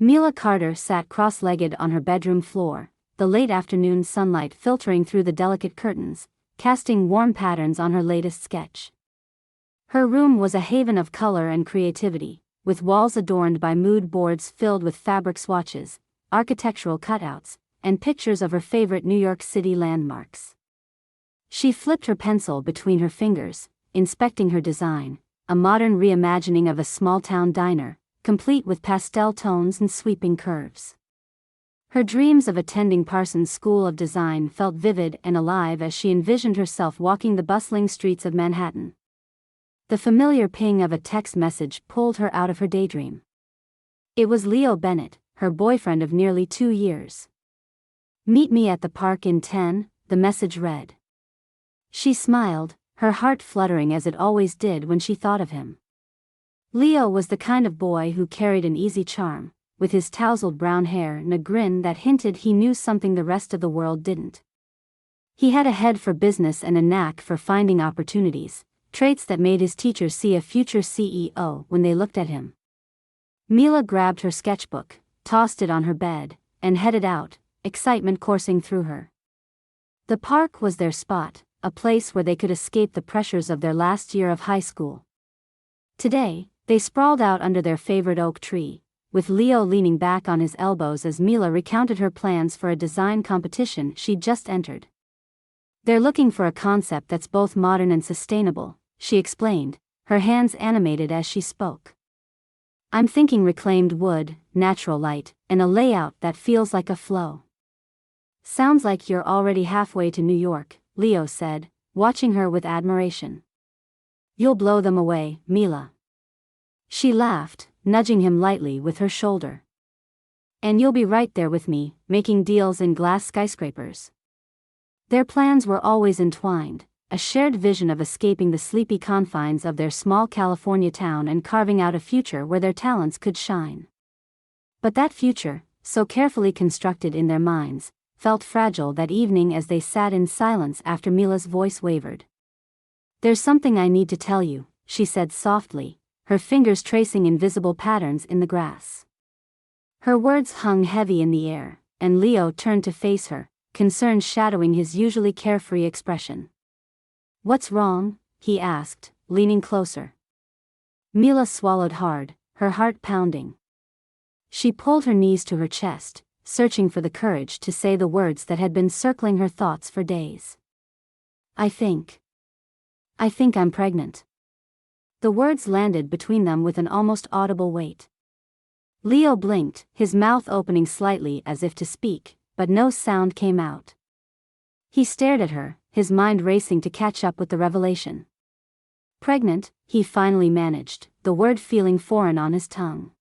Mila Carter sat cross-legged on her bedroom floor, the late afternoon sunlight filtering through the delicate curtains, casting warm patterns on her latest sketch. Her room was a haven of color and creativity, with walls adorned by mood boards filled with fabric swatches, architectural cutouts, and pictures of her favorite New York City landmarks. She flipped her pencil between her fingers, inspecting her design, a modern reimagining of a small-town diner, complete with pastel tones and sweeping curves. Her dreams of attending Parsons School of Design felt vivid and alive as she envisioned herself walking the bustling streets of Manhattan. The familiar ping of a text message pulled her out of her daydream. It was Leo Bennett, her boyfriend of nearly 2 years. "Meet me at the park in 10, the message read. She smiled, her heart fluttering as it always did when she thought of him. Leo was the kind of boy who carried an easy charm, with his tousled brown hair and a grin that hinted he knew something the rest of the world didn't. He had a head for business and a knack for finding opportunities, traits that made his teachers see a future CEO when they looked at him. Mila grabbed her sketchbook, tossed it on her bed, and headed out, excitement coursing through her. The park was their spot, a place where they could escape the pressures of their last year of high school. Today, they sprawled out under their favorite oak tree, with Leo leaning back on his elbows as Mila recounted her plans for a design competition she'd just entered. "They're looking for a concept that's both modern and sustainable," she explained, her hands animated as she spoke. "I'm thinking reclaimed wood, natural light, and a layout that feels like a flow." "Sounds like you're already halfway to New York," Leo said, watching her with admiration. "You'll blow them away, Mila." She laughed, nudging him lightly with her shoulder. "And you'll be right there with me, making deals in glass skyscrapers." Their plans were always entwined, a shared vision of escaping the sleepy confines of their small California town and carving out a future where their talents could shine. But that future, so carefully constructed in their minds, felt fragile that evening as they sat in silence after Mila's voice wavered. "There's something I need to tell you," she said softly, her fingers tracing invisible patterns in the grass. Her words hung heavy in the air, and Leo turned to face her, concern shadowing his usually carefree expression. "What's wrong?" he asked, leaning closer. Mila swallowed hard, her heart pounding. She pulled her knees to her chest, searching for the courage to say the words that had been circling her thoughts for days. I think I'm pregnant." The words landed between them with an almost audible weight. Leo blinked, his mouth opening slightly as if to speak, but no sound came out. He stared at her, his mind racing to catch up with the revelation. "Pregnant," he finally managed, the word feeling foreign on his tongue.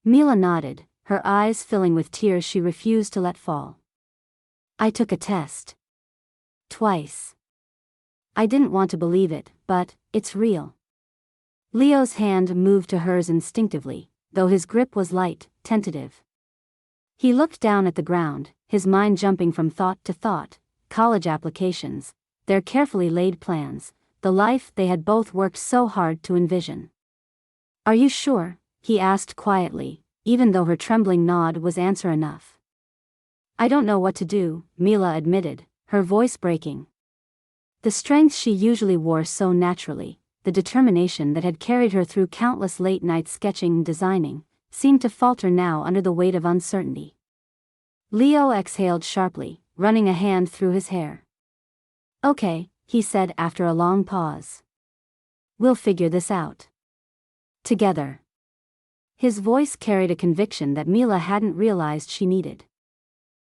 Mila nodded, her eyes filling with tears she refused to let fall. "I took a test. Twice. I didn't want to believe it, but it's real." Leo's hand moved to hers instinctively, though his grip was light, tentative. He looked down at the ground, his mind jumping from thought to thought, college applications, their carefully laid plans, the life they had both worked so hard to envision. "Are you sure?" he asked quietly, even though her trembling nod was answer enough. "I don't know what to do," Mila admitted, her voice breaking. The strength she usually wore so naturally, the determination that had carried her through countless late nights sketching and designing, seemed to falter now under the weight of uncertainty. Leo exhaled sharply, running a hand through his hair. "Okay," he said after a long pause. "We'll figure this out. Together." His voice carried a conviction that Mila hadn't realized she needed.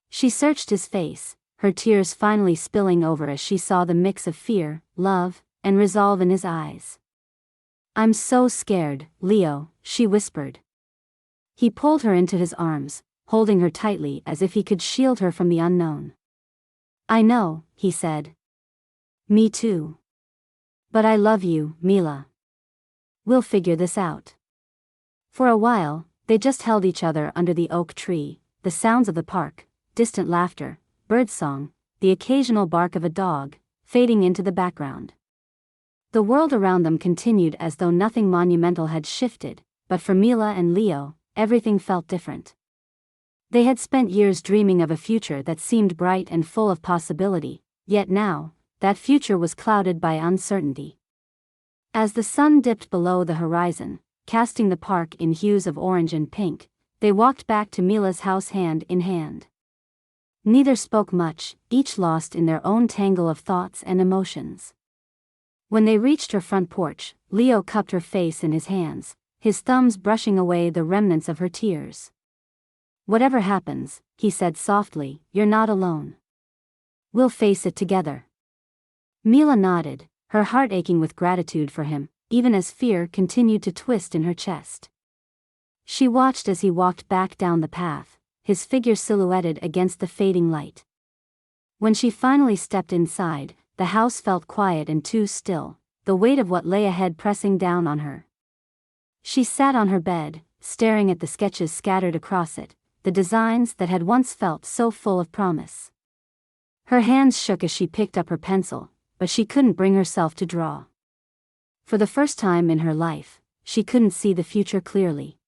She searched his face, her tears finally spilling over as she saw the mix of fear, love, and resolve in his eyes. "I'm so scared, Leo," she whispered. He pulled her into his arms, holding her tightly as if he could shield her from the unknown. "I know," he said. "Me too. But I love you, Mila. We'll figure this out." For a while, they just held each other under the oak tree, the sounds of the park, distant laughter, birdsong, the occasional bark of a dog, fading into the background. The world around them continued as though nothing monumental had shifted, but for Mila and Leo, everything felt different. They had spent years dreaming of a future that seemed bright and full of possibility, yet now, that future was clouded by uncertainty. As the sun dipped below the horizon, casting the park in hues of orange and pink, they walked back to Mila's house hand in hand. Neither spoke much, each lost in their own tangle of thoughts and emotions. When they reached her front porch, Leo cupped her face in his hands, his thumbs brushing away the remnants of her tears. "Whatever happens," he said softly, "you're not alone. We'll face it together." Mila nodded, her heart aching with gratitude for him, even as fear continued to twist in her chest. She watched as he walked back down the path, his figure silhouetted against the fading light. When she finally stepped inside, the house felt quiet and too still, the weight of what lay ahead pressing down on her. She sat on her bed, staring at the sketches scattered across it, the designs that had once felt so full of promise. Her hands shook as she picked up her pencil, but she couldn't bring herself to draw. For the first time in her life, she couldn't see the future clearly.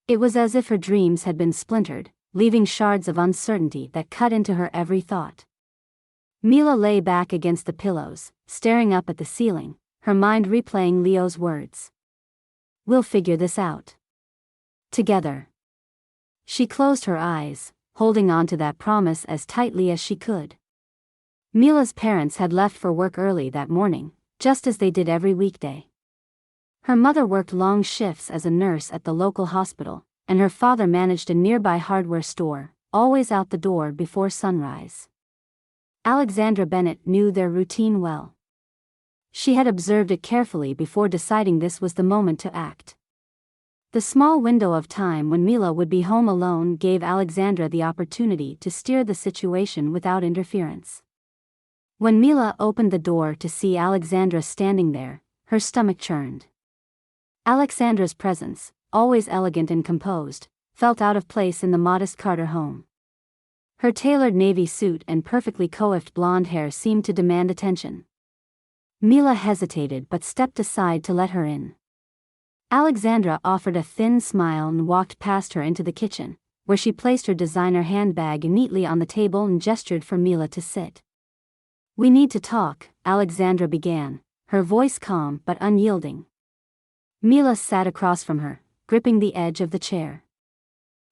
It was as if her dreams had been splintered, leaving shards of uncertainty that cut into her every thought. Mila lay back against the pillows, staring up at the ceiling, her mind replaying Leo's words. "We'll figure this out. Together." She closed her eyes, holding on to that promise as tightly as she could. Mila's parents had left for work early that morning, just as they did every weekday. Her mother worked long shifts as a nurse at the local hospital, and her father managed a nearby hardware store, always out the door before sunrise. Alexandra Bennett knew their routine well. She had observed it carefully before deciding this was the moment to act. The small window of time when Mila would be home alone gave Alexandra the opportunity to steer the situation without interference. When Mila opened the door to see Alexandra standing there, her stomach churned. Alexandra's presence, always elegant and composed, felt out of place in the modest Carter home. Her tailored navy suit and perfectly coiffed blonde hair seemed to demand attention. Mila hesitated but stepped aside to let her in. Alexandra offered a thin smile and walked past her into the kitchen, where she placed her designer handbag neatly on the table and gestured for Mila to sit. "We need to talk," Alexandra began, her voice calm but unyielding. Mila sat across from her, gripping the edge of the chair.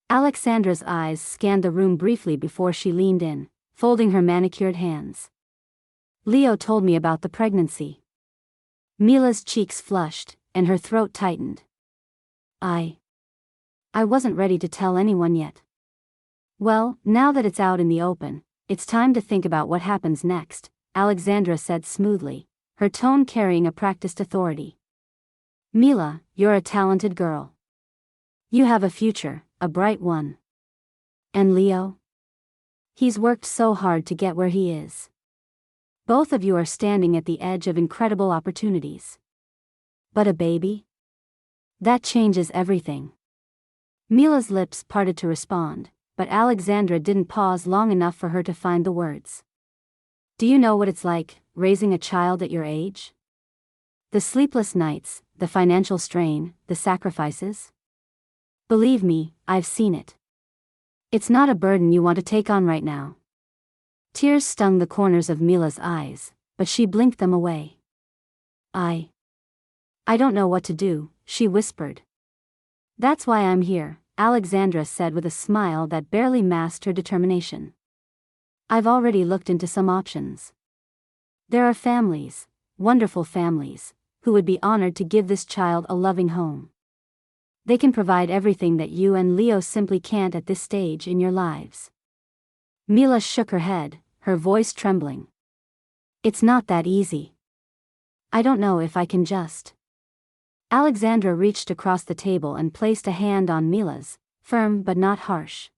Alexandra's eyes scanned the room briefly before she leaned in, folding her manicured hands. "Leo told me about the pregnancy." Mila's cheeks flushed, and her throat tightened. I wasn't ready to tell anyone yet." "Well, now that it's out in the open, it's time to think about what happens next," Alexandra said smoothly, her tone carrying a practiced authority. "Mila, you're a talented girl. You have a future, a bright one. And Leo? He's worked so hard to get where he is. Both of you are standing at the edge of incredible opportunities. But a baby? That changes everything." Mila's lips parted to respond, but Alexandra didn't pause long enough for her to find the words. "Do you know what it's like, raising a child at your age? The sleepless nights, the financial strain, the sacrifices? Believe me, I've seen it. It's not a burden you want to take on right now." Tears stung the corners of Mila's eyes, but she blinked them away. I don't know what to do," she whispered. "That's why I'm here," Alexandra said with a smile that barely masked her determination. "I've already looked into some options. There are families, wonderful families, who would be honored to give this child a loving home. They can provide everything that you and Leo simply can't at this stage in your lives." Mila shook her head, her voice trembling. "It's not that easy. I don't know if I can just." Alexandra reached across the table and placed a hand on Mila's, firm but not harsh.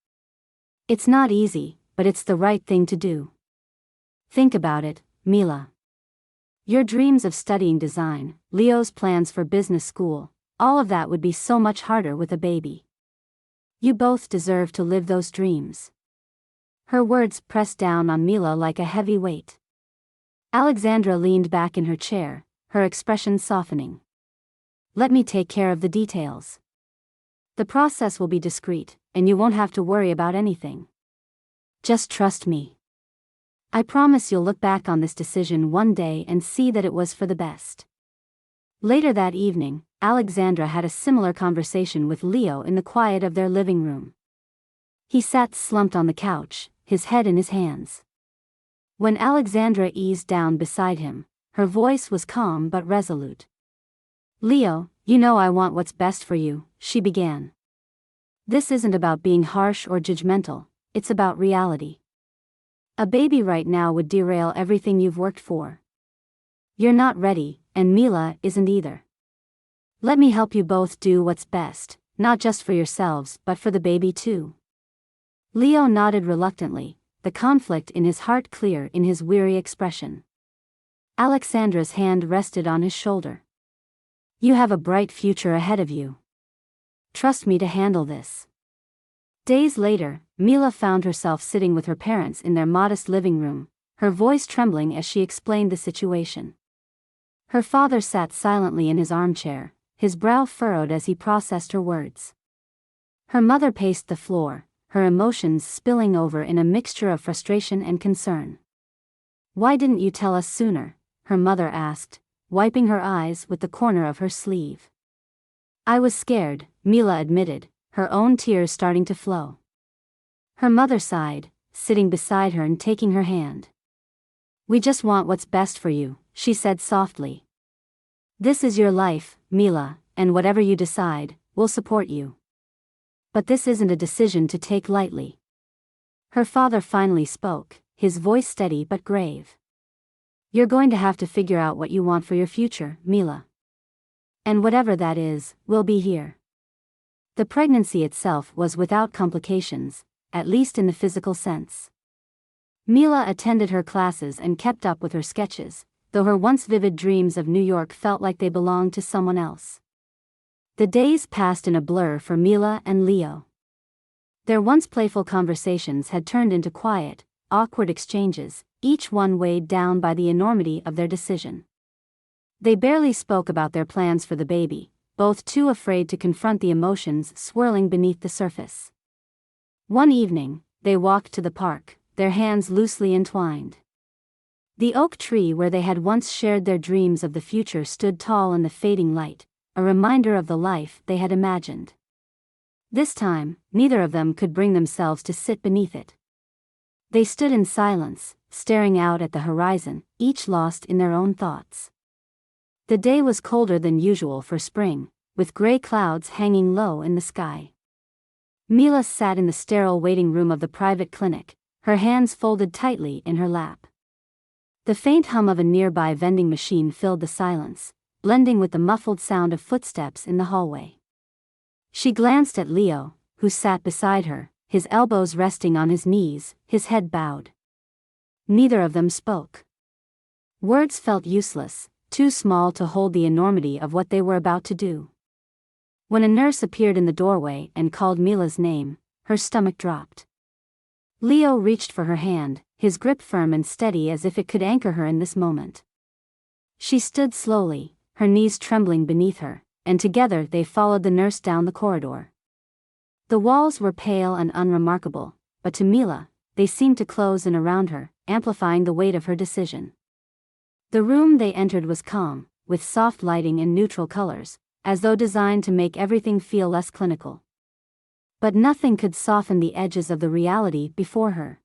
"It's not easy, but it's the right thing to do. Think about it, Mila. Your dreams of studying design, Leo's plans for business school, all of that would be so much harder with a baby. You both deserve to live those dreams." Her words pressed down on Mila like a heavy weight. Alexandra leaned back in her chair, her expression softening. "Let me take care of the details." The process will be discreet, and you won't have to worry about anything. Just trust me. I promise you'll look back on this decision one day and see that it was for the best." Later that evening, Alexandra had a similar conversation with Leo in the quiet of their living room. He sat slumped on the couch, his head in his hands. When Alexandra eased down beside him, her voice was calm but resolute. "Leo, you know I want what's best for you," she began. "This isn't about being harsh or judgmental, it's about reality. A baby right now would derail everything you've worked for. You're not ready, and Mila isn't either. Let me help you both do what's best, not just for yourselves but for the baby too." Leo nodded reluctantly, the conflict in his heart clear in his weary expression. Alexandra's hand rested on his shoulder. "You have a bright future ahead of you. Trust me to handle this." Days later, Mila found herself sitting with her parents in their modest living room, her voice trembling as she explained the situation. Her father sat silently in his armchair, his brow furrowed as he processed her words. Her mother paced the floor, her emotions spilling over in a mixture of frustration and concern. "Why didn't you tell us sooner?" her mother asked, wiping her eyes with the corner of her sleeve. "I was scared," Mila admitted, her own tears starting to flow. Her mother sighed, sitting beside her and taking her hand. "We just want what's best for you," she said softly. "This is your life, Mila, and whatever you decide, we'll support you. But this isn't a decision to take lightly." Her father finally spoke, his voice steady but grave. "You're going to have to figure out what you want for your future, Mila. And whatever that is, we'll be here." The pregnancy itself was without complications, at least in the physical sense. Mila attended her classes and kept up with her sketches, though her once vivid dreams of New York felt like they belonged to someone else. The days passed in a blur for Mila and Leo. Their once playful conversations had turned into quiet, awkward exchanges, each one weighed down by the enormity of their decision. They barely spoke about their plans for the baby, both too afraid to confront the emotions swirling beneath the surface. One evening, they walked to the park, their hands loosely entwined. The oak tree where they had once shared their dreams of the future stood tall in the fading light, a reminder of the life they had imagined. This time, neither of them could bring themselves to sit beneath it. They stood in silence, staring out at the horizon, each lost in their own thoughts. The day was colder than usual for spring, with gray clouds hanging low in the sky. Mila sat in the sterile waiting room of the private clinic, her hands folded tightly in her lap. The faint hum of a nearby vending machine filled the silence, blending with the muffled sound of footsteps in the hallway. She glanced at Leo, who sat beside her, his elbows resting on his knees, his head bowed. Neither of them spoke. Words felt useless, too small to hold the enormity of what they were about to do. When a nurse appeared in the doorway and called Mila's name, her stomach dropped. Leo reached for her hand, his grip firm and steady as if it could anchor her in this moment. She stood slowly, her knees trembling beneath her, and together they followed the nurse down the corridor. The walls were pale and unremarkable, but to Mila, they seemed to close in around her, amplifying the weight of her decision. The room they entered was calm, with soft lighting and neutral colors, as though designed to make everything feel less clinical. But nothing could soften the edges of the reality before her.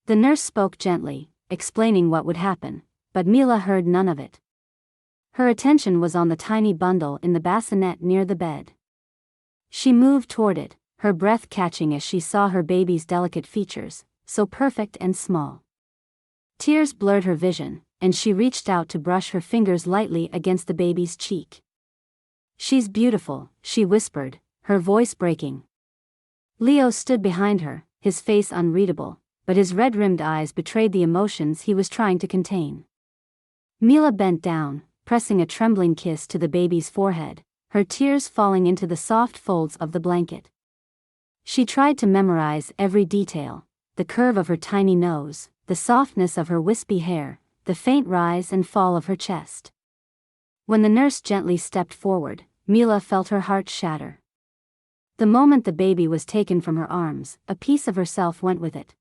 The nurse spoke gently, explaining what would happen, but Mila heard none of it. Her attention was on the tiny bundle in the bassinet near the bed. She moved toward it, her breath catching as she saw her baby's delicate features, so perfect and small. Tears blurred her vision, and she reached out to brush her fingers lightly against the baby's cheek. "She's beautiful," she whispered, her voice breaking. Leo stood behind her, his face unreadable, but his red-rimmed eyes betrayed the emotions he was trying to contain. Mila bent down, pressing a trembling kiss to the baby's forehead, her tears falling into the soft folds of the blanket. She tried to memorize every detail, the curve of her tiny nose, the softness of her wispy hair, the faint rise and fall of her chest. When the nurse gently stepped forward, Mila felt her heart shatter. The moment the baby was taken from her arms, a piece of herself went with it.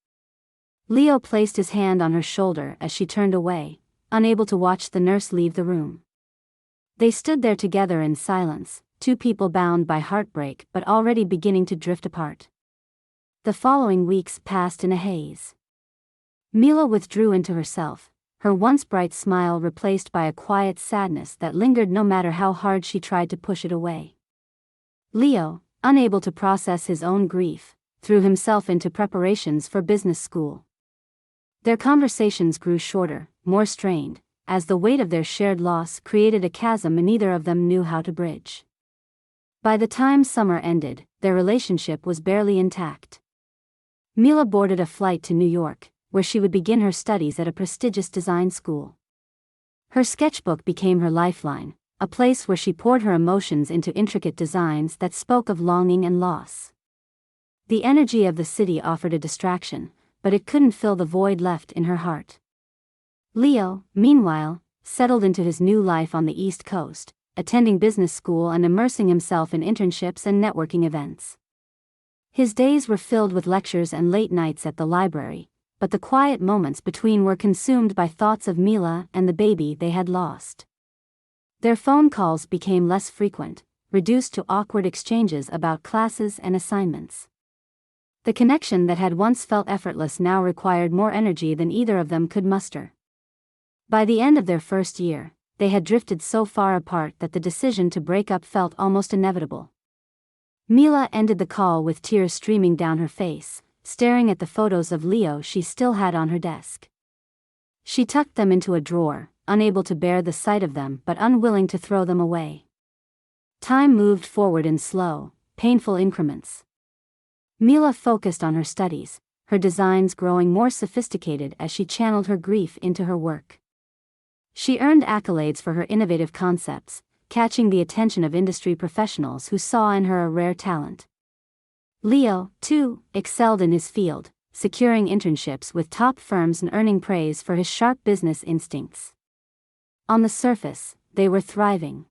Leo placed his hand on her shoulder as she turned away, unable to watch the nurse leave the room. They stood there together in silence, two people bound by heartbreak but already beginning to drift apart. The following weeks passed in a haze. Mila withdrew into herself, her once bright smile replaced by a quiet sadness that lingered no matter how hard she tried to push it away. Leo, unable to process his own grief, threw himself into preparations for business school. Their conversations grew shorter, more strained, as the weight of their shared loss created a chasm neither of them knew how to bridge. By the time summer ended, their relationship was barely intact. Mila boarded a flight to New York, where she would begin her studies at a prestigious design school. Her sketchbook became her lifeline, a place where she poured her emotions into intricate designs that spoke of longing and loss. The energy of the city offered a distraction, but it couldn't fill the void left in her heart. Leo, meanwhile, settled into his new life on the East Coast, attending business school and immersing himself in internships and networking events. His days were filled with lectures and late nights at the library, but the quiet moments between were consumed by thoughts of Mila and the baby they had lost. Their phone calls became less frequent, reduced to awkward exchanges about classes and assignments. The connection that had once felt effortless now required more energy than either of them could muster. By the end of their first year, they had drifted so far apart that the decision to break up felt almost inevitable. Mila ended the call with tears streaming down her face, staring at the photos of Leo she still had on her desk. She tucked them into a drawer, unable to bear the sight of them but unwilling to throw them away. Time moved forward in slow, painful increments. Mila focused on her studies, her designs growing more sophisticated as she channeled her grief into her work. She earned accolades for her innovative concepts, catching the attention of industry professionals who saw in her a rare talent. Leo, too, excelled in his field, securing internships with top firms and earning praise for his sharp business instincts. On the surface, they were thriving.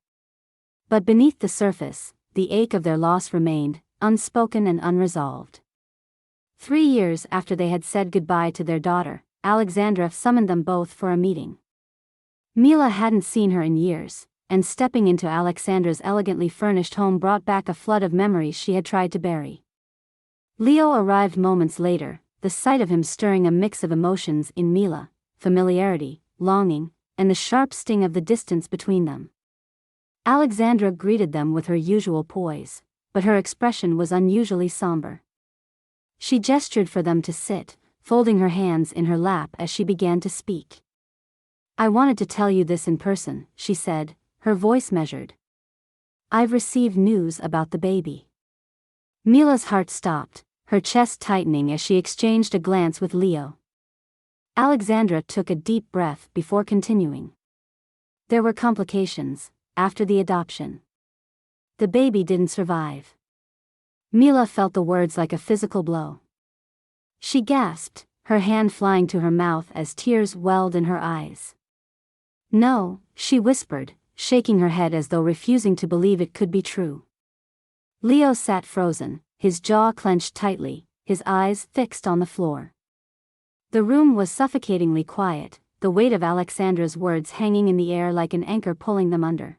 But beneath the surface, the ache of their loss remained, unspoken and unresolved. 3 years after they had said goodbye to their daughter, Alexandra summoned them both for a meeting. Mila hadn't seen her in years, and stepping into Alexandra's elegantly furnished home brought back a flood of memories she had tried to bury. Leo arrived moments later, the sight of him stirring a mix of emotions in Mila, familiarity, longing, and the sharp sting of the distance between them. Alexandra greeted them with her usual poise, but her expression was unusually somber. She gestured for them to sit, folding her hands in her lap as she began to speak. "I wanted to tell you this in person," she said, her voice measured. "I've received news about the baby." Mila's heart stopped, her chest tightening as she exchanged a glance with Leo. Alexandra took a deep breath before continuing. "There were complications after the adoption. The baby didn't survive." Mila felt the words like a physical blow. She gasped, her hand flying to her mouth as tears welled in her eyes. "No," she whispered, shaking her head as though refusing to believe it could be true. Leo sat frozen, his jaw clenched tightly, his eyes fixed on the floor. The room was suffocatingly quiet, the weight of Alexandra's words hanging in the air like an anchor pulling them under.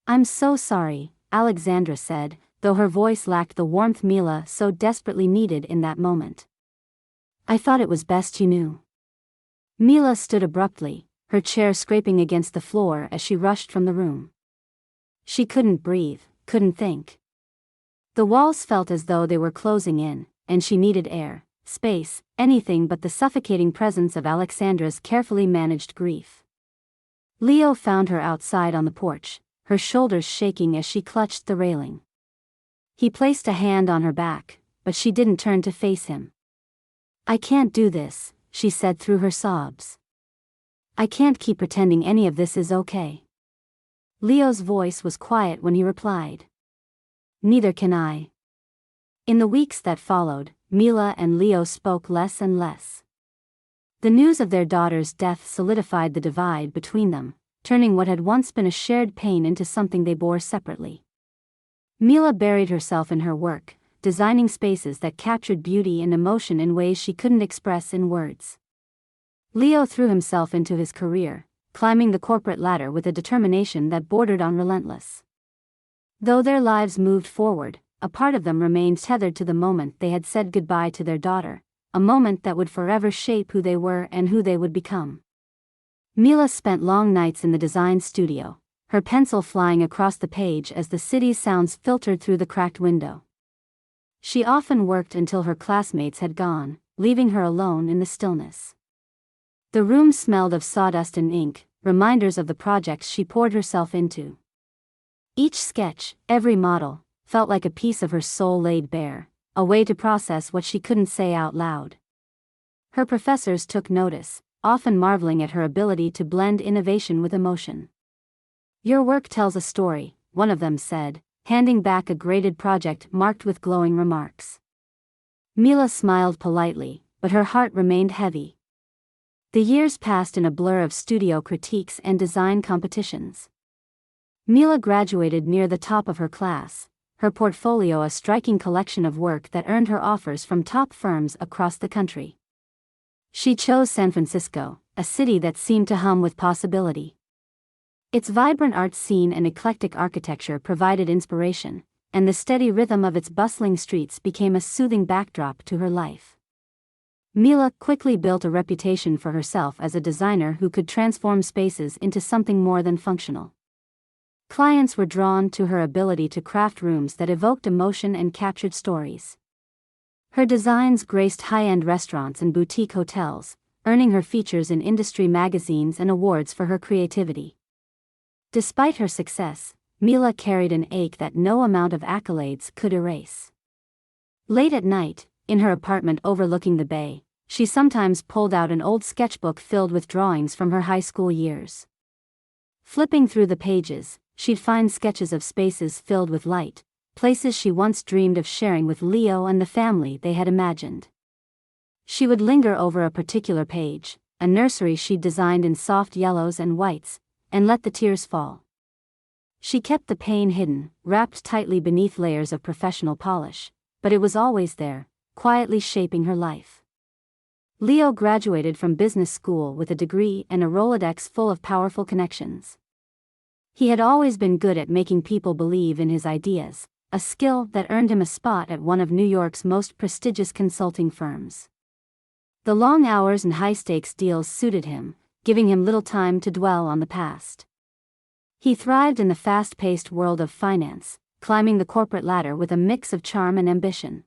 "I'm so sorry," Alexandra said, though her voice lacked the warmth Mila so desperately needed in that moment. "I thought it was best you knew." Mila stood abruptly, her chair scraping against the floor as she rushed from the room. She couldn't breathe, couldn't think. The walls felt as though they were closing in, and she needed air, space, anything but the suffocating presence of Alexandra's carefully managed grief. Leo found her outside on the porch, her shoulders shaking as she clutched the railing. He placed a hand on her back, but she didn't turn to face him. "I can't do this," she said through her sobs. "I can't keep pretending any of this is okay." Leo's voice was quiet when he replied. "Neither can I." In the weeks that followed, Mila and Leo spoke less and less. The news of their daughter's death solidified the divide between them, turning what had once been a shared pain into something they bore separately. Mila buried herself in her work, designing spaces that captured beauty and emotion in ways she couldn't express in words. Leo threw himself into his career, climbing the corporate ladder with a determination that bordered on relentless. Though their lives moved forward, a part of them remained tethered to the moment they had said goodbye to their daughter, a moment that would forever shape who they were and who they would become. Mila spent long nights in the design studio, her pencil flying across the page as the city's sounds filtered through the cracked window. She often worked until her classmates had gone, leaving her alone in the stillness. The room smelled of sawdust and ink, reminders of the projects she poured herself into. Each sketch, every model, felt like a piece of her soul laid bare, a way to process what she couldn't say out loud. Her professors took notice, often marveling at her ability to blend innovation with emotion. "Your work tells a story," one of them said, handing back a graded project marked with glowing remarks. Mila smiled politely, but her heart remained heavy. The years passed in a blur of studio critiques and design competitions. Mila graduated near the top of her class, her portfolio a striking collection of work that earned her offers from top firms across the country. She chose San Francisco, a city that seemed to hum with possibility. Its vibrant art scene and eclectic architecture provided inspiration, and the steady rhythm of its bustling streets became a soothing backdrop to her life. Mila quickly built a reputation for herself as a designer who could transform spaces into something more than functional. Clients were drawn to her ability to craft rooms that evoked emotion and captured stories. Her designs graced high-end restaurants and boutique hotels, earning her features in industry magazines and awards for her creativity. Despite her success, Mila carried an ache that no amount of accolades could erase. Late at night, in her apartment overlooking the bay, she sometimes pulled out an old sketchbook filled with drawings from her high school years. Flipping through the pages, she'd find sketches of spaces filled with light, places she once dreamed of sharing with Leo and the family they had imagined. She would linger over a particular page, a nursery she'd designed in soft yellows and whites, and let the tears fall. She kept the pain hidden, wrapped tightly beneath layers of professional polish, but it was always there, quietly shaping her life. Leo graduated from business school with a degree and a Rolodex full of powerful connections. He had always been good at making people believe in his ideas, a skill that earned him a spot at one of New York's most prestigious consulting firms. The long hours and high-stakes deals suited him, giving him little time to dwell on the past. He thrived in the fast-paced world of finance, climbing the corporate ladder with a mix of charm and ambition.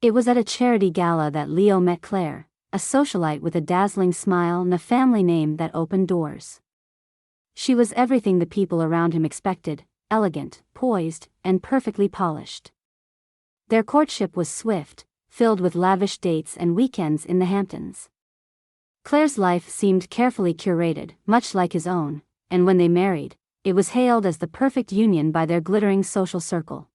It was at a charity gala that Leo met Claire, a socialite with a dazzling smile and a family name that opened doors. She was everything the people around him expected, elegant, poised, and perfectly polished. Their courtship was swift, filled with lavish dates and weekends in the Hamptons. Claire's life seemed carefully curated, much like his own, and when they married, it was hailed as the perfect union by their glittering social circle.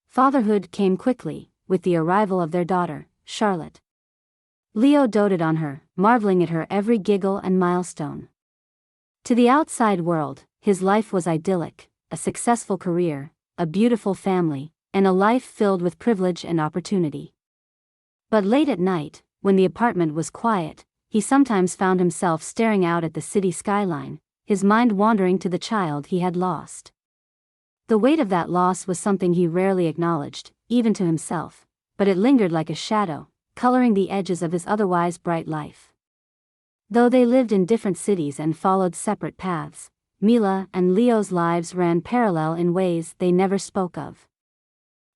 Fatherhood came quickly, with the arrival of their daughter, Charlotte. Leo doted on her, marveling at her every giggle and milestone. To the outside world, his life was idyllic, a successful career, a beautiful family, and a life filled with privilege and opportunity. But late at night, when the apartment was quiet, he sometimes found himself staring out at the city skyline, his mind wandering to the child he had lost. The weight of that loss was something he rarely acknowledged, even to himself, but it lingered like a shadow, coloring the edges of his otherwise bright life. Though they lived in different cities and followed separate paths, Mila and Leo's lives ran parallel in ways they never spoke of.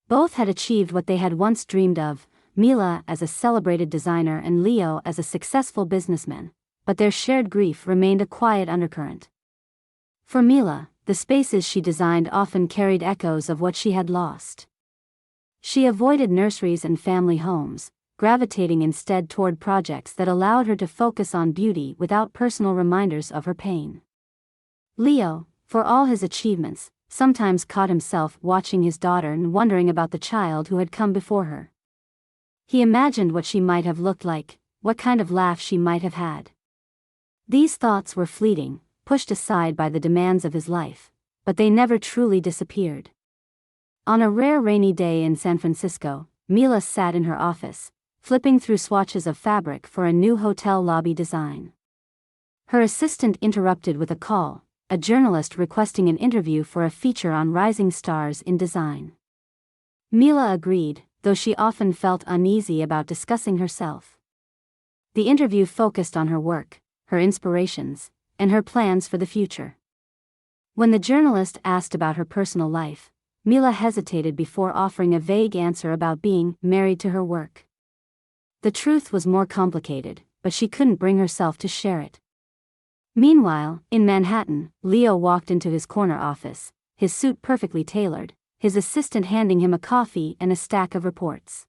Both had achieved what they had once dreamed of, Mila as a celebrated designer and Leo as a successful businessman, but their shared grief remained a quiet undercurrent. For Mila, the spaces she designed often carried echoes of what she had lost. She avoided nurseries and family homes, gravitating instead toward projects that allowed her to focus on beauty without personal reminders of her pain. Leo, for all his achievements, sometimes caught himself watching his daughter and wondering about the child who had come before her. He imagined what she might have looked like, what kind of laugh she might have had. These thoughts were fleeting, pushed aside by the demands of his life, but they never truly disappeared. On a rare rainy day in San Francisco, Mila sat in her office, flipping through swatches of fabric for a new hotel lobby design. Her assistant interrupted with a call, a journalist requesting an interview for a feature on rising stars in design. Mila agreed, though she often felt uneasy about discussing herself. The interview focused on her work, her inspirations, and her plans for the future. When the journalist asked about her personal life, Mila hesitated before offering a vague answer about being married to her work. The truth was more complicated, but she couldn't bring herself to share it. Meanwhile, in Manhattan, Leo walked into his corner office, his suit perfectly tailored, his assistant handing him a coffee and a stack of reports.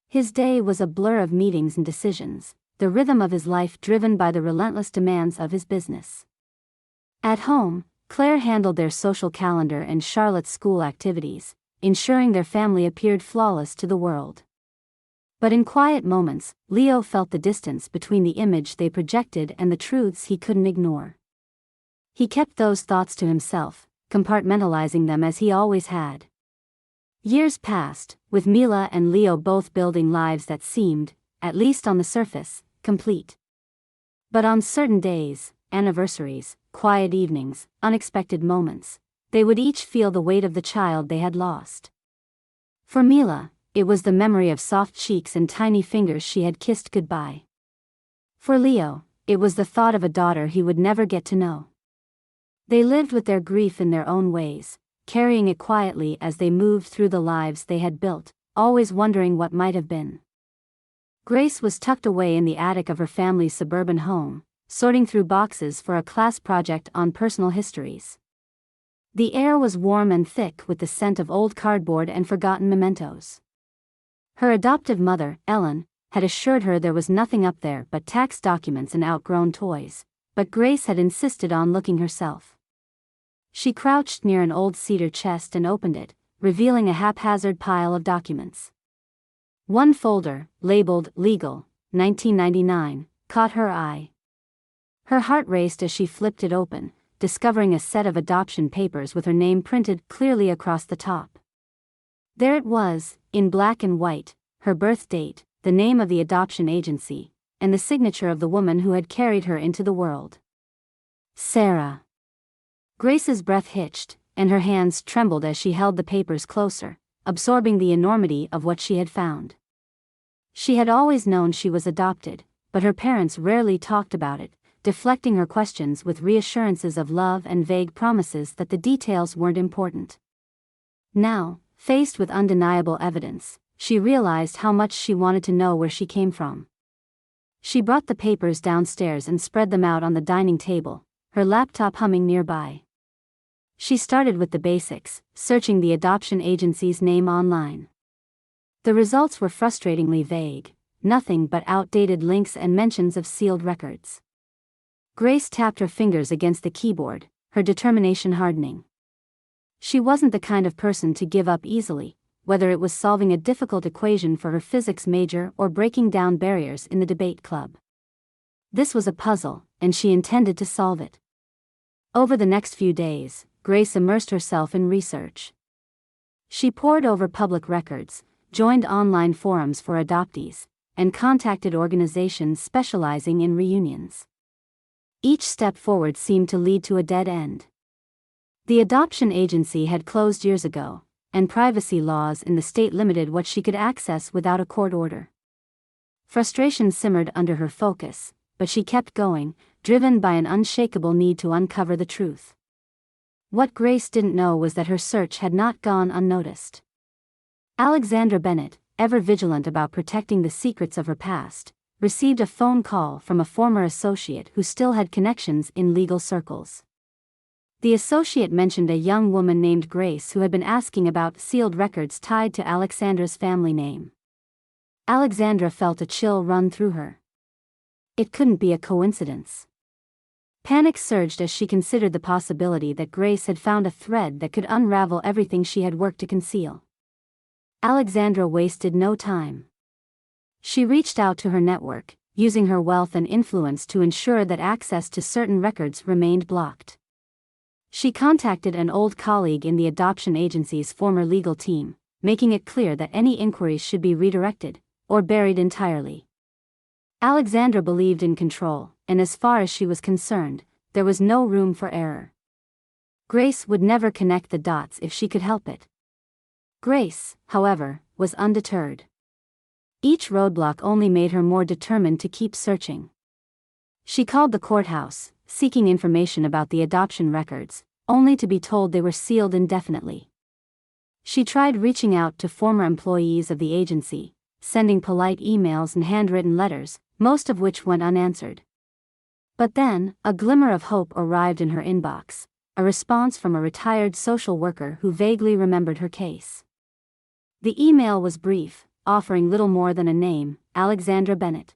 His day was a blur of meetings and decisions, the rhythm of his life driven by the relentless demands of his business. At home, Claire handled their social calendar and Charlotte's school activities, ensuring their family appeared flawless to the world. But in quiet moments, Leo felt the distance between the image they projected and the truths he couldn't ignore. He kept those thoughts to himself, compartmentalizing them as he always had. Years passed, with Mila and Leo both building lives that seemed, at least on the surface, complete. But on certain days, anniversaries, quiet evenings, unexpected moments, they would each feel the weight of the child they had lost. For Mila, it was the memory of soft cheeks and tiny fingers she had kissed goodbye. For Leo, it was the thought of a daughter he would never get to know. They lived with their grief in their own ways, carrying it quietly as they moved through the lives they had built, always wondering what might have been. Grace was tucked away in the attic of her family's suburban home, sorting through boxes for a class project on personal histories. The air was warm and thick with the scent of old cardboard and forgotten mementos. Her adoptive mother, Ellen, had assured her there was nothing up there but tax documents and outgrown toys, but Grace had insisted on looking herself. She crouched near an old cedar chest and opened it, revealing a haphazard pile of documents. One folder, labeled Legal, 1999, caught her eye. Her heart raced as she flipped it open, discovering a set of adoption papers with her name printed clearly across the top. There it was, in black and white, her birth date, the name of the adoption agency, and the signature of the woman who had carried her into the world. Sarah. Grace's breath hitched, and her hands trembled as she held the papers closer, absorbing the enormity of what she had found. She had always known she was adopted, but her parents rarely talked about it, deflecting her questions with reassurances of love and vague promises that the details weren't important. Now, faced with undeniable evidence, she realized how much she wanted to know where she came from. She brought the papers downstairs and spread them out on the dining table, her laptop humming nearby. She started with the basics, searching the adoption agency's name online. The results were frustratingly vague, nothing but outdated links and mentions of sealed records. Grace tapped her fingers against the keyboard, her determination hardening. She wasn't the kind of person to give up easily, whether it was solving a difficult equation for her physics major or breaking down barriers in the debate club. This was a puzzle, and she intended to solve it. Over the next few days, Grace immersed herself in research. She pored over public records, joined online forums for adoptees, and contacted organizations specializing in reunions. Each step forward seemed to lead to a dead end. The adoption agency had closed years ago, and privacy laws in the state limited what she could access without a court order. Frustration simmered under her focus, but she kept going, driven by an unshakable need to uncover the truth. What Grace didn't know was that her search had not gone unnoticed. Alexandra Bennett, ever vigilant about protecting the secrets of her past, received a phone call from a former associate who still had connections in legal circles. The associate mentioned a young woman named Grace who had been asking about sealed records tied to Alexandra's family name. Alexandra felt a chill run through her. It couldn't be a coincidence. Panic surged as she considered the possibility that Grace had found a thread that could unravel everything she had worked to conceal. Alexandra wasted no time. She reached out to her network, using her wealth and influence to ensure that access to certain records remained blocked. She contacted an old colleague in the adoption agency's former legal team, making it clear that any inquiries should be redirected, or buried entirely. Alexandra believed in control, and as far as she was concerned, there was no room for error. Grace would never connect the dots if she could help it. Grace, however, was undeterred. Each roadblock only made her more determined to keep searching. She called the courthouse, seeking information about the adoption records, only to be told they were sealed indefinitely. She tried reaching out to former employees of the agency, sending polite emails and handwritten letters, most of which went unanswered. But then, a glimmer of hope arrived in her inbox, a response from a retired social worker who vaguely remembered her case. The email was brief, offering little more than a name, Alexandra Bennett.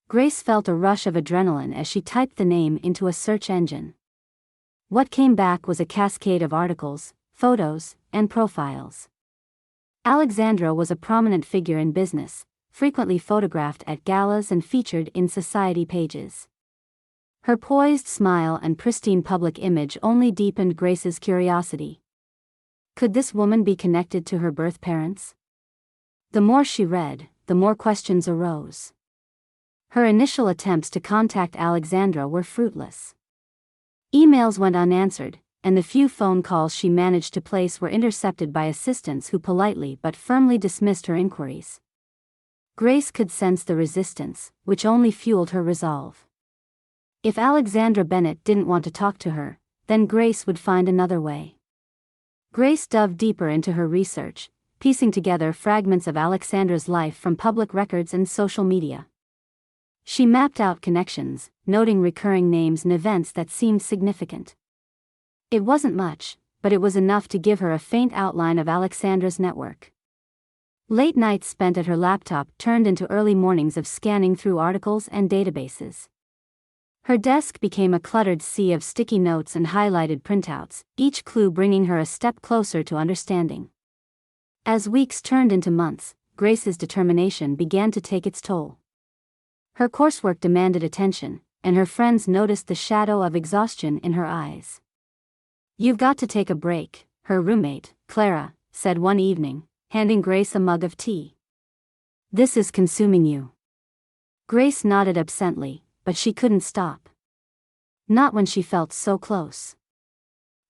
Grace felt a rush of adrenaline as she typed the name into a search engine. What came back was a cascade of articles, photos, and profiles. Alexandra was a prominent figure in business, frequently photographed at galas and featured in society pages. Her poised smile and pristine public image only deepened Grace's curiosity. Could this woman be connected to her birth parents? The more she read, the more questions arose. Her initial attempts to contact Alexandra were fruitless. Emails went unanswered, and the few phone calls she managed to place were intercepted by assistants who politely but firmly dismissed her inquiries. Grace could sense the resistance, which only fueled her resolve. If Alexandra Bennett didn't want to talk to her, then Grace would find another way. Grace dove deeper into her research, piecing together fragments of Alexandra's life from public records and social media. She mapped out connections, noting recurring names and events that seemed significant. It wasn't much, but it was enough to give her a faint outline of Alexandra's network. Late nights spent at her laptop turned into early mornings of scanning through articles and databases. Her desk became a cluttered sea of sticky notes and highlighted printouts, each clue bringing her a step closer to understanding. As weeks turned into months, Grace's determination began to take its toll. Her coursework demanded attention, and her friends noticed the shadow of exhaustion in her eyes. "You've got to take a break," her roommate, Clara, said one evening, handing Grace a mug of tea. "This is consuming you." Grace nodded absently, but she couldn't stop. Not when she felt so close.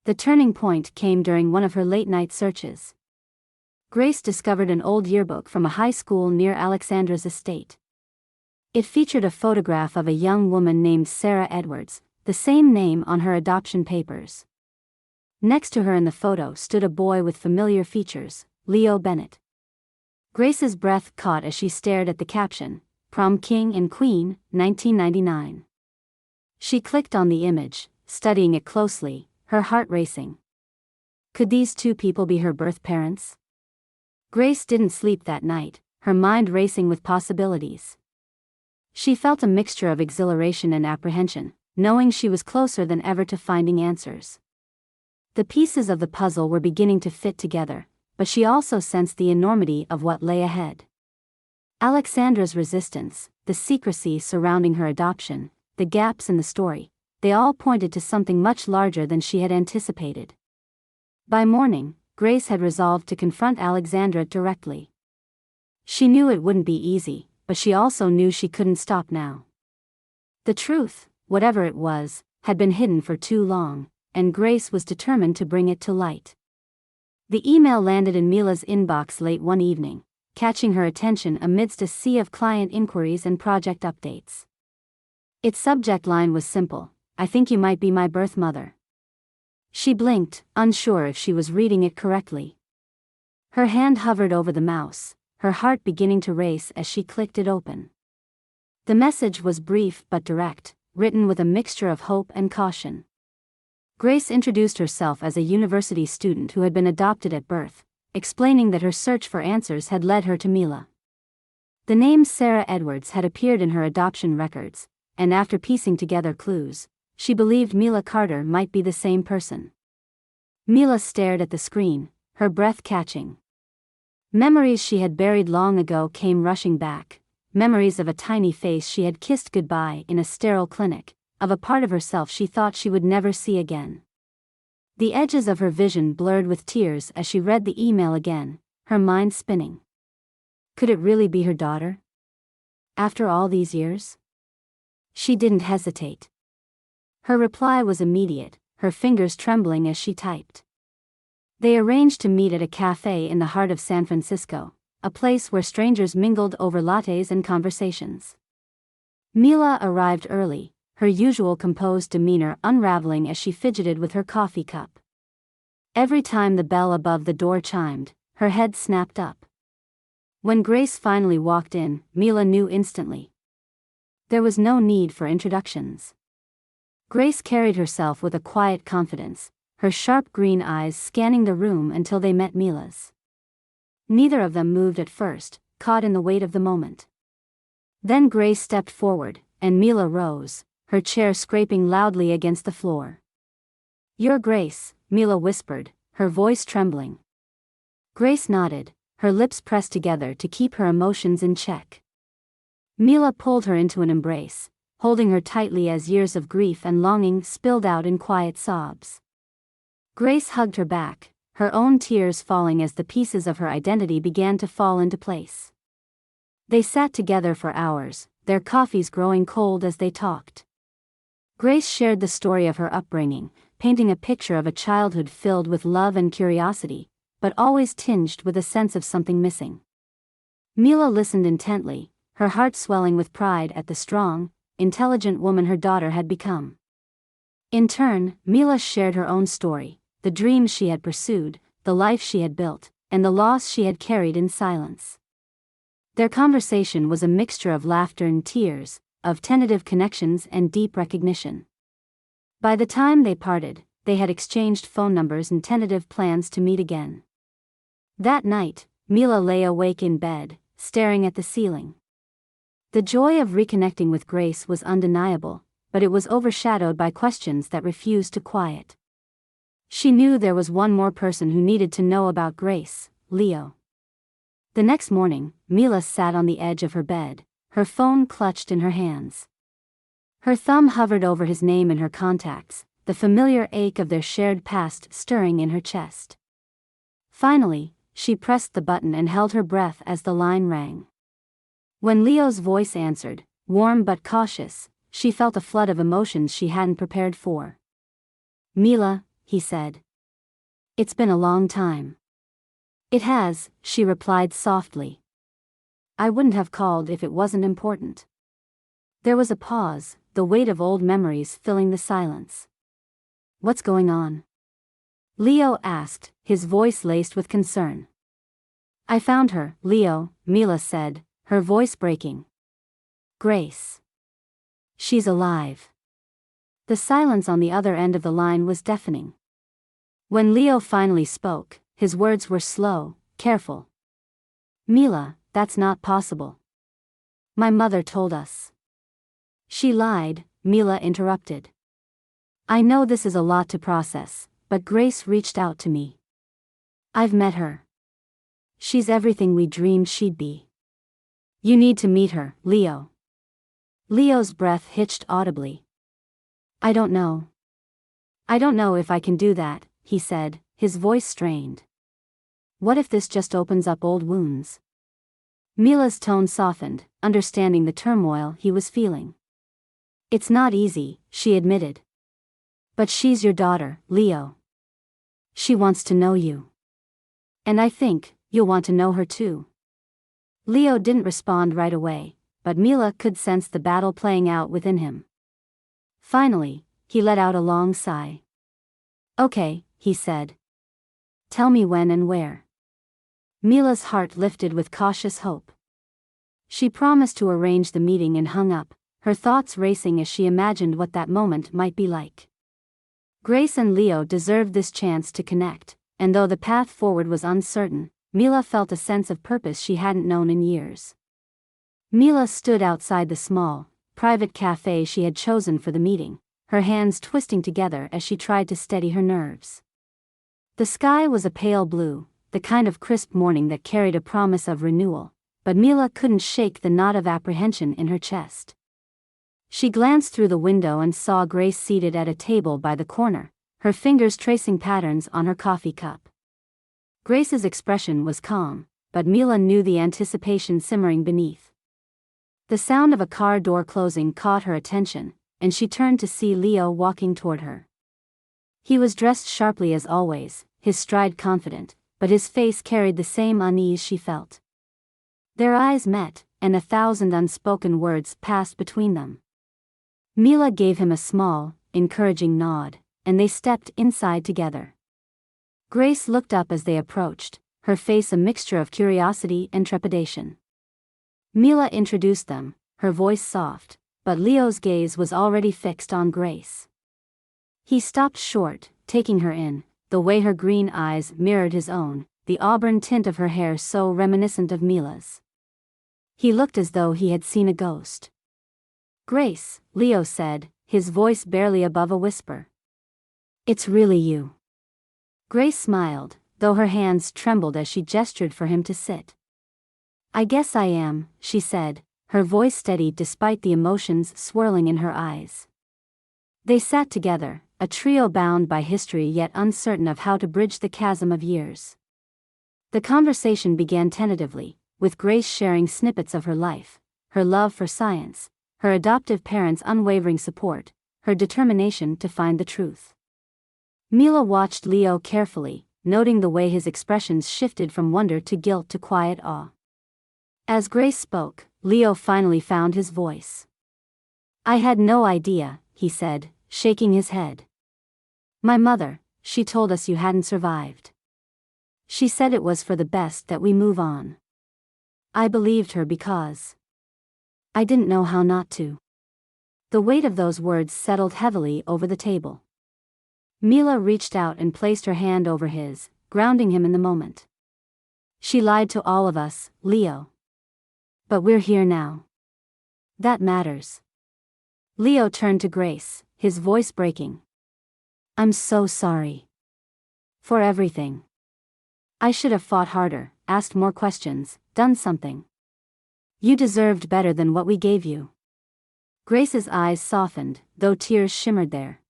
The turning point came during one of her late-night searches. Grace discovered an old yearbook from a high school near Alexandra's estate. It featured a photograph of a young woman named Sarah Edwards, the same name on her adoption papers. Next to her in the photo stood a boy with familiar features, Leo Bennett. Grace's breath caught as she stared at the caption, "Prom King and Queen, 1999. She clicked on the image, studying it closely, her heart racing. Could these two people be her birth parents? Grace didn't sleep that night, her mind racing with possibilities. She felt a mixture of exhilaration and apprehension, knowing she was closer than ever to finding answers. The pieces of the puzzle were beginning to fit together, but she also sensed the enormity of what lay ahead. Alexandra's resistance, the secrecy surrounding her adoption, the gaps in the story, they all pointed to something much larger than she had anticipated. By morning, Grace had resolved to confront Alexandra directly. She knew it wouldn't be easy, but she also knew she couldn't stop now. The truth, whatever it was, had been hidden for too long, and Grace was determined to bring it to light. The email landed in Mila's inbox late one evening, catching her attention amidst a sea of client inquiries and project updates. Its subject line was simple: "I think you might be my birth mother." She blinked, unsure if she was reading it correctly. Her hand hovered over the mouse, her heart beginning to race as she clicked it open. The message was brief but direct, written with a mixture of hope and caution. Grace introduced herself as a university student who had been adopted at birth, explaining that her search for answers had led her to Mila. The name Sarah Edwards had appeared in her adoption records, and after piecing together clues, she believed Mila Carter might be the same person. Mila stared at the screen, her breath catching. Memories she had buried long ago came rushing back, memories of a tiny face she had kissed goodbye in a sterile clinic, of a part of herself she thought she would never see again. The edges of her vision blurred with tears as she read the email again, her mind spinning. Could it really be her daughter? After all these years? She didn't hesitate. Her reply was immediate, her fingers trembling as she typed. They arranged to meet at a cafe in the heart of San Francisco, a place where strangers mingled over lattes and conversations. Mila arrived early, her usual composed demeanor unraveling as she fidgeted with her coffee cup. Every time the bell above the door chimed, her head snapped up. When Grace finally walked in, Mila knew instantly. There was no need for introductions. Grace carried herself with a quiet confidence, her sharp green eyes scanning the room until they met Mila's. Neither of them moved at first, caught in the weight of the moment. Then Grace stepped forward, and Mila rose, her chair scraping loudly against the floor. "Your Grace," Mila whispered, her voice trembling. Grace nodded, her lips pressed together to keep her emotions in check. Mila pulled her into an embrace, holding her tightly as years of grief and longing spilled out in quiet sobs. Grace hugged her back, her own tears falling as the pieces of her identity began to fall into place. They sat together for hours, their coffees growing cold as they talked. Grace shared the story of her upbringing, painting a picture of a childhood filled with love and curiosity, but always tinged with a sense of something missing. Mila listened intently, her heart swelling with pride at the strong, intelligent woman her daughter had become. In turn, Mila shared her own story, the dreams she had pursued, the life she had built, and the loss she had carried in silence. Their conversation was a mixture of laughter and tears, of tentative connections and deep recognition. By the time they parted, they had exchanged phone numbers and tentative plans to meet again. That night, Mila lay awake in bed, staring at the ceiling. The joy of reconnecting with Grace was undeniable, but it was overshadowed by questions that refused to quiet. She knew there was one more person who needed to know about Grace, Leo. The next morning, Mila sat on the edge of her bed, her phone clutched in her hands. Her thumb hovered over his name in her contacts, the familiar ache of their shared past stirring in her chest. Finally, she pressed the button and held her breath as the line rang. When Leo's voice answered, warm but cautious, she felt a flood of emotions she hadn't prepared for. "Mila," he said. "It's been a long time." "It has," she replied softly. "I wouldn't have called if it wasn't important." There was a pause, the weight of old memories filling the silence. "What's going on?" Leo asked, his voice laced with concern. "I found her, Leo," Mila said, her voice breaking. "Grace. She's alive." The silence on the other end of the line was deafening. When Leo finally spoke, his words were slow, careful. "Mila, that's not possible. My mother told us." "She lied," Mila interrupted. "I know this is a lot to process, but Grace reached out to me. I've met her. She's everything we dreamed she'd be. You need to meet her, Leo." Leo's breath hitched audibly. "I don't know. I don't know if I can do that," he said, his voice strained. "What if this just opens up old wounds?" Mila's tone softened, understanding the turmoil he was feeling. "It's not easy," she admitted. "But she's your daughter, Leo. She wants to know you. And I think you'll want to know her too." Leo didn't respond right away, but Mila could sense the battle playing out within him. Finally, he let out a long sigh. "Okay," he said. "Tell me when and where." Mila's heart lifted with cautious hope. She promised to arrange the meeting and hung up, her thoughts racing as she imagined what that moment might be like. Grace and Leo deserved this chance to connect, and though the path forward was uncertain, Mila felt a sense of purpose she hadn't known in years. Mila stood outside the small, private cafe she had chosen for the meeting, her hands twisting together as she tried to steady her nerves. The sky was a pale blue, the kind of crisp morning that carried a promise of renewal, but Mila couldn't shake the knot of apprehension in her chest. She glanced through the window and saw Grace seated at a table by the corner, her fingers tracing patterns on her coffee cup. Grace's expression was calm, but Mila knew the anticipation simmering beneath. The sound of a car door closing caught her attention, and she turned to see Leo walking toward her. He was dressed sharply as always, his stride confident, but his face carried the same unease she felt. Their eyes met, and 1,000 unspoken words passed between them. Mila gave him a small, encouraging nod, and they stepped inside together. Grace looked up as they approached, her face a mixture of curiosity and trepidation. Mila introduced them, her voice soft, but Leo's gaze was already fixed on Grace. He stopped short, taking her in, the way her green eyes mirrored his own, the auburn tint of her hair so reminiscent of Mila's. He looked as though he had seen a ghost. "Grace," Leo said, his voice barely above a whisper. "It's really you." Grace smiled, though her hands trembled as she gestured for him to sit. "I guess I am," she said, her voice steady despite the emotions swirling in her eyes. They sat together, a trio bound by history yet uncertain of how to bridge the chasm of years. The conversation began tentatively, with Grace sharing snippets of her life, her love for science, her adoptive parents' unwavering support, her determination to find the truth. Mila watched Leo carefully, noting the way his expressions shifted from wonder to guilt to quiet awe. As Grace spoke, Leo finally found his voice. "I had no idea," he said, shaking his head. "My mother, she told us you hadn't survived. She said it was for the best that we move on. I believed her because I didn't know how not to." The weight of those words settled heavily over the table. Mila reached out and placed her hand over his, grounding him in the moment. "She lied to all of us, Leo. But we're here now. That matters." Leo turned to Grace, his voice breaking. "I'm so sorry. For everything. I should have fought harder, asked more questions, done something. You deserved better than what we gave you." Grace's eyes softened, though tears shimmered there.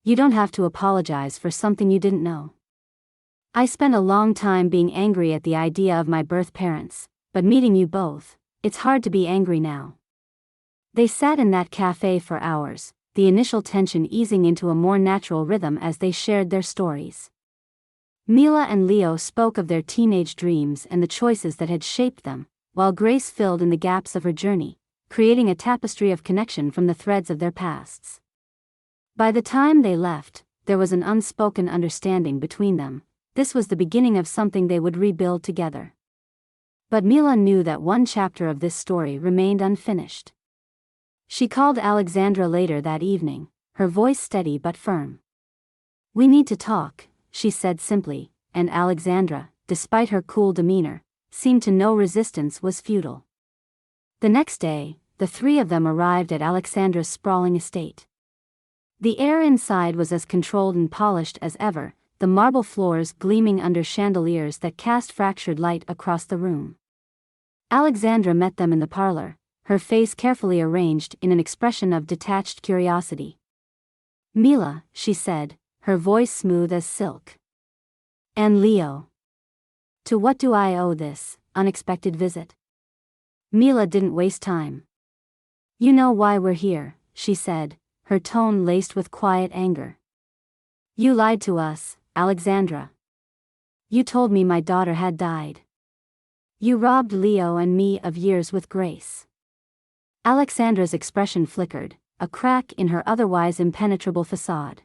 "You don't have to apologize for something you didn't know. I spent a long time being angry at the idea of my birth parents, but meeting you both, it's hard to be angry now." They sat in that cafe for hours, the initial tension easing into a more natural rhythm as they shared their stories. Mila and Leo spoke of their teenage dreams and the choices that had shaped them, while Grace filled in the gaps of her journey, creating a tapestry of connection from the threads of their pasts. By the time they left, there was an unspoken understanding between them. This was the beginning of something they would rebuild together. But Mila knew that one chapter of this story remained unfinished. She called Alexandra later that evening, her voice steady but firm. "We need to talk," she said simply, and Alexandra, despite her cool demeanor, seemed to know resistance was futile. The next day, the three of them arrived at Alexandra's sprawling estate. The air inside was as controlled and polished as ever, the marble floors gleaming under chandeliers that cast fractured light across the room. Alexandra met them in the parlor, her face carefully arranged in an expression of detached curiosity. "Mila," she said, her voice smooth as silk. "And Leo. To what do I owe this unexpected visit?" Mila didn't waste time. "You know why we're here," she said, her tone laced with quiet anger. "You lied to us, Alexandra. You told me my daughter had died. You robbed Leo and me of years with Grace." Alexandra's expression flickered, a crack in her otherwise impenetrable facade.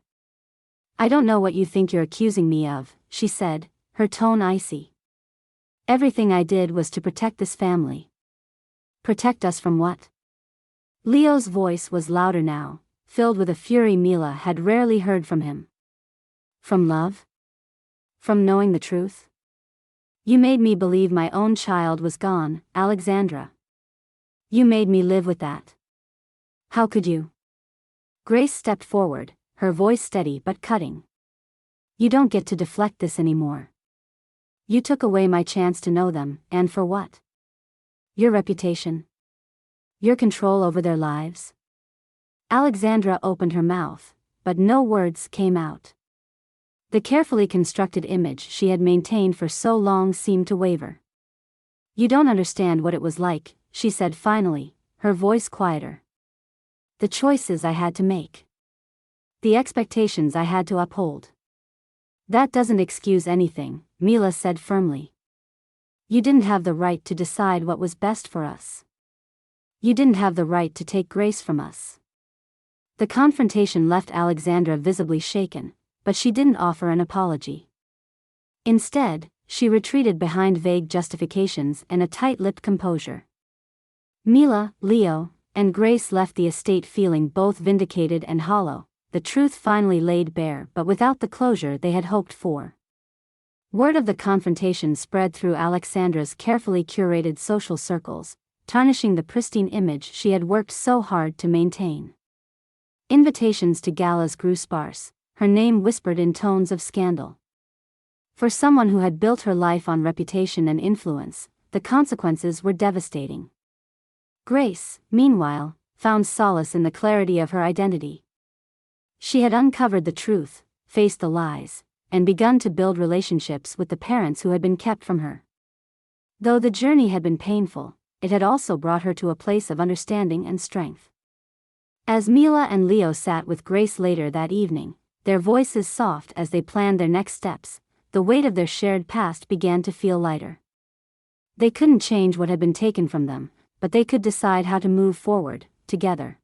"I don't know what you think you're accusing me of," she said, her tone icy. "Everything I did was to protect this family." "Protect us from what?" Leo's voice was louder now, filled with a fury Mila had rarely heard from him. "From love? From knowing the truth? You made me believe my own child was gone, Alexandra. You made me live with that. How could you?" Grace stepped forward, her voice steady but cutting. "You don't get to deflect this anymore. You took away my chance to know them, and for what? Your reputation? Your control over their lives?" Alexandra opened her mouth, but no words came out. The carefully constructed image she had maintained for so long seemed to waver. "You don't understand what it was like," she said finally, her voice quieter. "The choices I had to make. The expectations I had to uphold." "That doesn't excuse anything," Mila said firmly. "You didn't have the right to decide what was best for us. You didn't have the right to take Grace from us." The confrontation left Alexandra visibly shaken, but she didn't offer an apology. Instead, she retreated behind vague justifications and a tight-lipped composure. Mila, Leo, and Grace left the estate feeling both vindicated and hollow, the truth finally laid bare but without the closure they had hoped for. Word of the confrontation spread through Alexandra's carefully curated social circles, tarnishing the pristine image she had worked so hard to maintain. Invitations to galas grew sparse, her name whispered in tones of scandal. For someone who had built her life on reputation and influence, the consequences were devastating. Grace, meanwhile, found solace in the clarity of her identity. She had uncovered the truth, faced the lies, and begun to build relationships with the parents who had been kept from her. Though the journey had been painful, it had also brought her to a place of understanding and strength. As Mila and Leo sat with Grace later that evening, their voices soft as they planned their next steps, the weight of their shared past began to feel lighter. They couldn't change what had been taken from them, but they could decide how to move forward, together.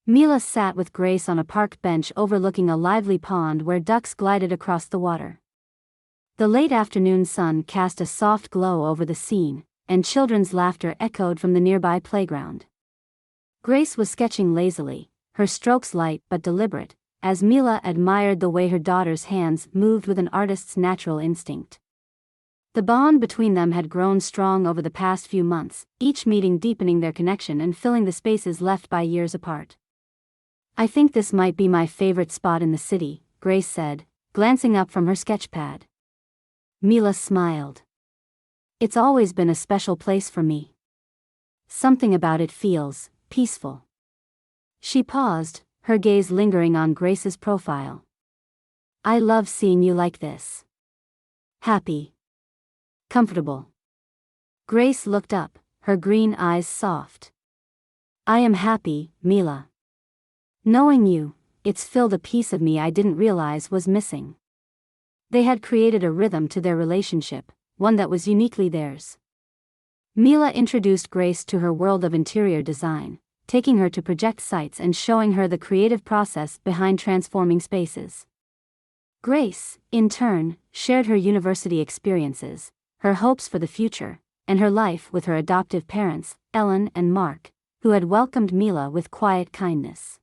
Mila sat with Grace on a park bench overlooking a lively pond where ducks glided across the water. The late afternoon sun cast a soft glow over the scene, and children's laughter echoed from the nearby playground. Grace was sketching lazily, her strokes light but deliberate, as Mila admired the way her daughter's hands moved with an artist's natural instinct. The bond between them had grown strong over the past few months, each meeting deepening their connection and filling the spaces left by years apart. "I think this might be my favorite spot in the city," Grace said, glancing up from her sketchpad. Mila smiled. "It's always been a special place for me. Something about it feels peaceful." She paused, her gaze lingering on Grace's profile. "I love seeing you like this. Happy. Comfortable." Grace looked up, her green eyes soft. "I am happy, Mila. Knowing you, it's filled a piece of me I didn't realize was missing." They had created a rhythm to their relationship, one that was uniquely theirs. Mila introduced Grace to her world of interior design, taking her to project sites and showing her the creative process behind transforming spaces. Grace, in turn, shared her university experiences, her hopes for the future, and her life with her adoptive parents, Ellen and Mark, who had welcomed Mila with quiet kindness.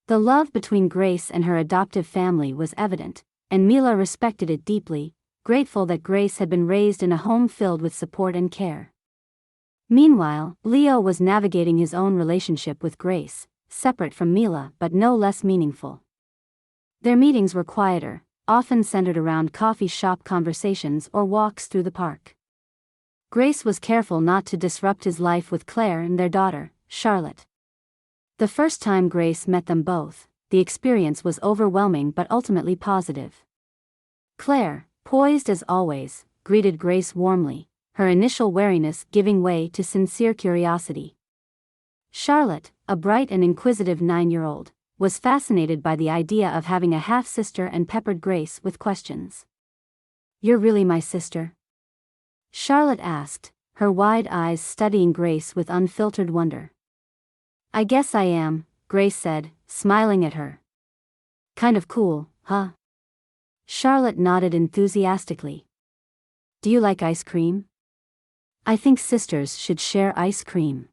The love between Grace and her adoptive family was evident, and Mila respected it deeply, grateful that Grace had been raised in a home filled with support and care. Meanwhile, Leo was navigating his own relationship with Grace, separate from Mila but no less meaningful. Their meetings were quieter, often centered around coffee shop conversations or walks through the park. Grace was careful not to disrupt his life with Claire and their daughter, Charlotte. The first time Grace met them both, the experience was overwhelming but ultimately positive. Claire, poised as always, greeted Grace warmly, her initial wariness giving way to sincere curiosity. Charlotte, a bright and inquisitive 9-year-old, was fascinated by the idea of having a half-sister and peppered Grace with questions. "You're really my sister?" Charlotte asked, her wide eyes studying Grace with unfiltered wonder. "I guess I am," Grace said, smiling at her. "Kind of cool, huh?" Charlotte nodded enthusiastically. "Do you like ice cream?" "I think sisters should share ice cream."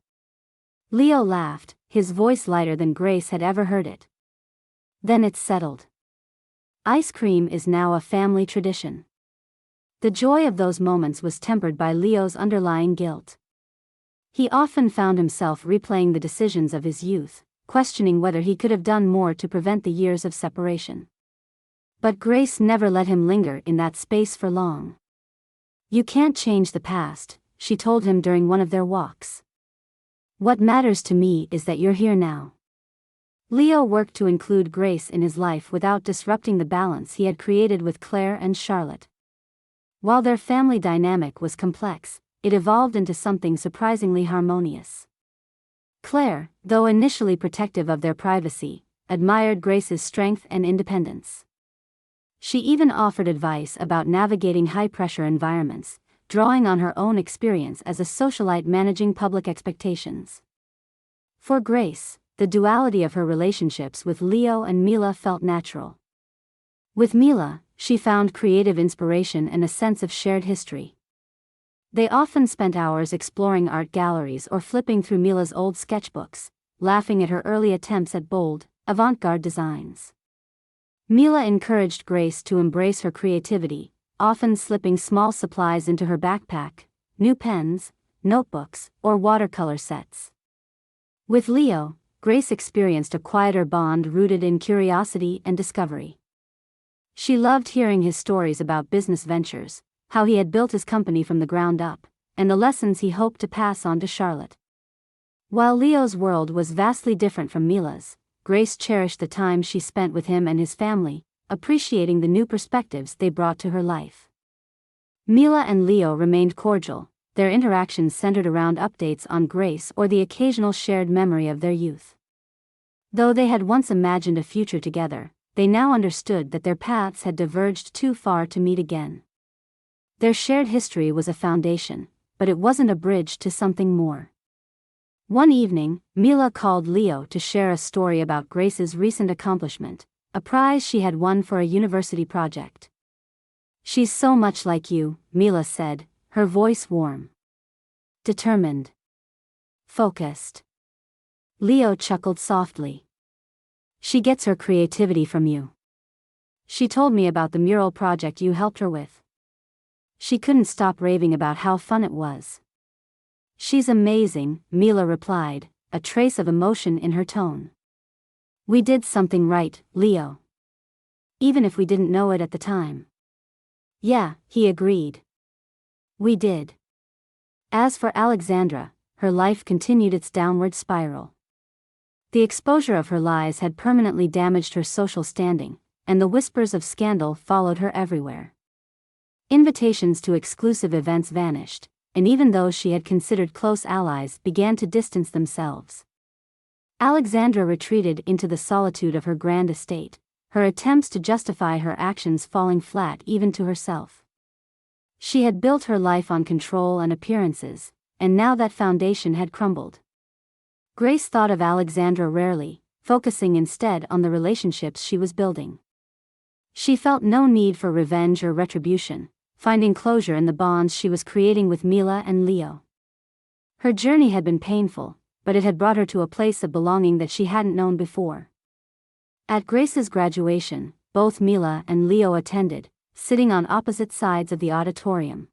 Leo laughed, his voice lighter than Grace had ever heard it. "Then it's settled. Ice cream is now a family tradition." The joy of those moments was tempered by Leo's underlying guilt. He often found himself replaying the decisions of his youth, questioning whether he could have done more to prevent the years of separation. But Grace never let him linger in that space for long. "You can't change the past," she told him during one of their walks. "What matters to me is that you're here now." Leo worked to include Grace in his life without disrupting the balance he had created with Claire and Charlotte. While their family dynamic was complex, it evolved into something surprisingly harmonious. Claire, though initially protective of their privacy, admired Grace's strength and independence. She even offered advice about navigating high-pressure environments, drawing on her own experience as a socialite managing public expectations. For Grace, the duality of her relationships with Leo and Mila felt natural. With Mila, she found creative inspiration and a sense of shared history. They often spent hours exploring art galleries or flipping through Mila's old sketchbooks, laughing at her early attempts at bold, avant-garde designs. Mila encouraged Grace to embrace her creativity, often slipping small supplies into her backpack, new pens, notebooks, or watercolor sets. With Leo, Grace experienced a quieter bond rooted in curiosity and discovery. She loved hearing his stories about business ventures, how he had built his company from the ground up, and the lessons he hoped to pass on to Charlotte. While Leo's world was vastly different from Mila's, Grace cherished the time she spent with him and his family, appreciating the new perspectives they brought to her life. Mila and Leo remained cordial, their interactions centered around updates on Grace or the occasional shared memory of their youth. Though they had once imagined a future together, they now understood that their paths had diverged too far to meet again. Their shared history was a foundation, but it wasn't a bridge to something more. One evening, Mila called Leo to share a story about Grace's recent accomplishment, a prize she had won for a university project. "She's so much like you," Mila said, her voice warm. "Determined. Focused." Leo chuckled softly. "She gets her creativity from you. She told me about the mural project you helped her with. She couldn't stop raving about how fun it was." "She's amazing," Mila replied, a trace of emotion in her tone. "We did something right, Leo. Even if we didn't know it at the time." "Yeah," he agreed. "We did." As for Alexandra, her life continued its downward spiral. The exposure of her lies had permanently damaged her social standing, and the whispers of scandal followed her everywhere. Invitations to exclusive events vanished, and even those she had considered close allies began to distance themselves. Alexandra retreated into the solitude of her grand estate, her attempts to justify her actions falling flat even to herself. She had built her life on control and appearances, and now that foundation had crumbled. Grace thought of Alexandra rarely, focusing instead on the relationships she was building. She felt no need for revenge or retribution, finding closure in the bonds she was creating with Mila and Leo. Her journey had been painful, but it had brought her to a place of belonging that she hadn't known before. At Grace's graduation, both Mila and Leo attended, sitting on opposite sides of the auditorium.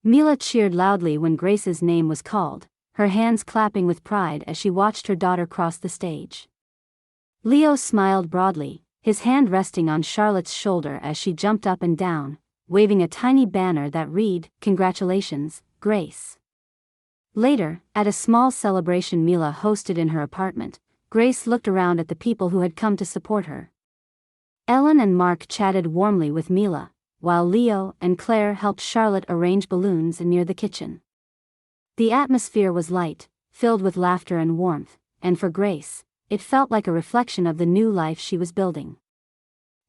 Mila cheered loudly when Grace's name was called, her hands clapping with pride as she watched her daughter cross the stage. Leo smiled broadly, his hand resting on Charlotte's shoulder as she jumped up and down, waving a tiny banner that read, "Congratulations, Grace." Later, at a small celebration Mila hosted in her apartment, Grace looked around at the people who had come to support her. Ellen and Mark chatted warmly with Mila, while Leo and Claire helped Charlotte arrange balloons near the kitchen. The atmosphere was light, filled with laughter and warmth, and for Grace, it felt like a reflection of the new life she was building.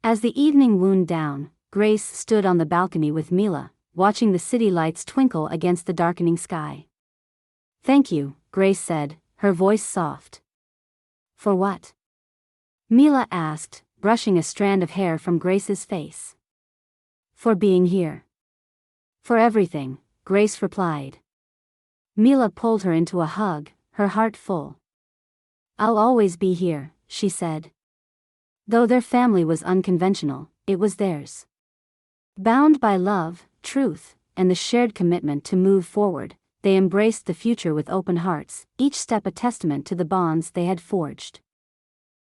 As the evening wound down, Grace stood on the balcony with Mila, watching the city lights twinkle against the darkening sky. "Thank you," Grace said, her voice soft. "For what?" Mila asked, brushing a strand of hair from Grace's face. "For being here." "For everything," Grace replied. Mila pulled her into a hug, her heart full. "I'll always be here," she said. Though their family was unconventional, it was theirs. Bound by love, truth, and the shared commitment to move forward, they embraced the future with open hearts, each step a testament to the bonds they had forged.